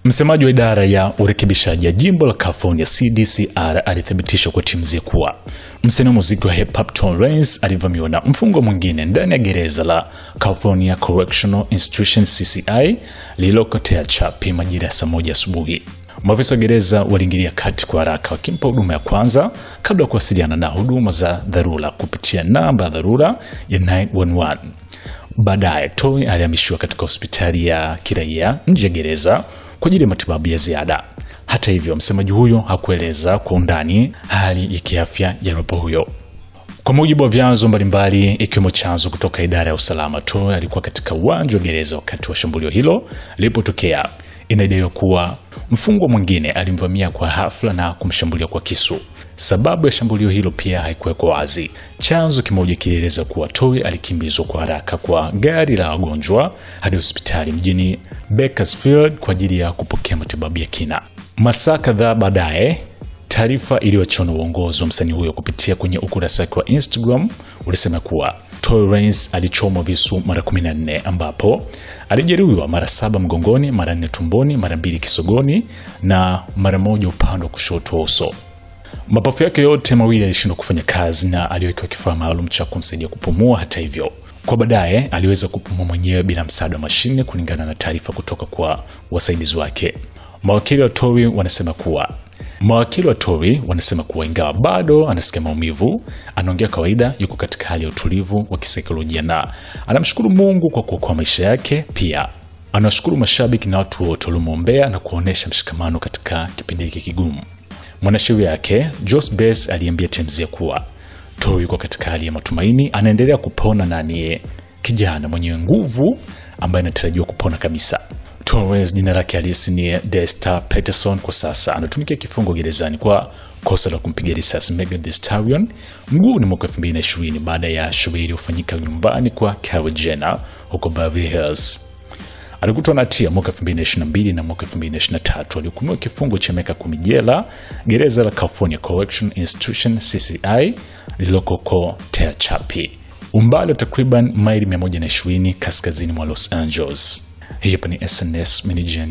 Msemaji wa idara ya urekebishaji ya jimbo la California CDCR alithibitisha kwa TMZ kuwa msanii wa muziki wa hip hop Tory Lanez alivamiwa na mfungwa mwingine ndani ya gereza la California Correctional Institution CCI lililoko Tehachapi majira ya saa 1 asubuhi. Maafisa wa gereza waliingilia kati kwa haraka wakimpa huduma ya kwanza kabla ya kuwasiliana na huduma za dharura kupitia namba ya dharura ya 911. Baadaye Tory alihamishiwa katika hospitali ya kiraia nje ya gereza kwa ajili ya matibabu ya ziada. Hata hivyo, msemaji huyo hakueleza kwa undani hali ya kiafya ya rapo huyo. Kwa mujibu wa vyanzo mbalimbali ikiwemo chanzo kutoka idara ya usalama, Tory alikuwa katika uwanja wa gereza wakati wa shambulio hilo lilipotokea. Inadaiwa kuwa mfungwa mwingine alimvamia kwa hafla na kumshambulia kwa kisu. Sababu ya shambulio hilo pia haikuwekwa wazi. Chanzo kimoja kilieleza kuwa Tory alikimbizwa kwa haraka kwa gari la wagonjwa hadi hospitali mjini Bakersfield kwa ajili ya kupokea matibabu ya kina. Masaa kadhaa baadaye, taarifa iliyoachwa na uongozi wa msanii huyo kupitia kwenye ukurasa wake wa Instagram ulisema kuwa Tory Lanez alichomwa visu mara 14 ambapo alijeruhiwa mara 7 mgongoni, mara 4 tumboni, mara 2 kisogoni na mara 1 upande wa kushoto wa uso. Mapafu yake yote mawili yalishindwa kufanya kazi na aliwekewa kifaa maalum cha kumsaidia kupumua. Hata hivyo, kwa baadaye aliweza kupumua mwenyewe bila msaada wa mashine kulingana na taarifa kutoka kwa wasaidizi wake. Mawakili wa Tory wanasema kuwa ingawa bado anasikia maumivu, anaongea kawaida, yuko katika hali ya utulivu wa kisaikolojia na anamshukuru Mungu kwa kuokoa maisha yake. Pia anashukuru mashabiki na watu wote waliomwombea na kuonesha mshikamano katika kipindi hiki kigumu. Mwanasheria yake Josh Bass aliambia TMZ kuwa Tory yuko katika hali ya matumaini, anaendelea kupona na ni kijana mwenye nguvu ambaye anatarajiwa kupona kabisa. Tory Lanez jina lake halisi ni Dexter Peterson. Kwa sasa anatumikia kifungo gerezani kwa kosa la kumpiga risasi Megan Thee Stallion mguuni mwaka 2020 baada ya shughuli iliyofanyika nyumbani kwa Kylie Jenner huko Beverly Hills. Alikutwa na hatia mwaka 2022 na mwaka 2023 alihukumiwa kifungo cha miaka 10 jela gereza la California Correctional Institution CCI lililoko Tehachapi, umbali wa takriban maili 120 kaskazini mwa Los Angeles. Hii hapa ni SNS Manager.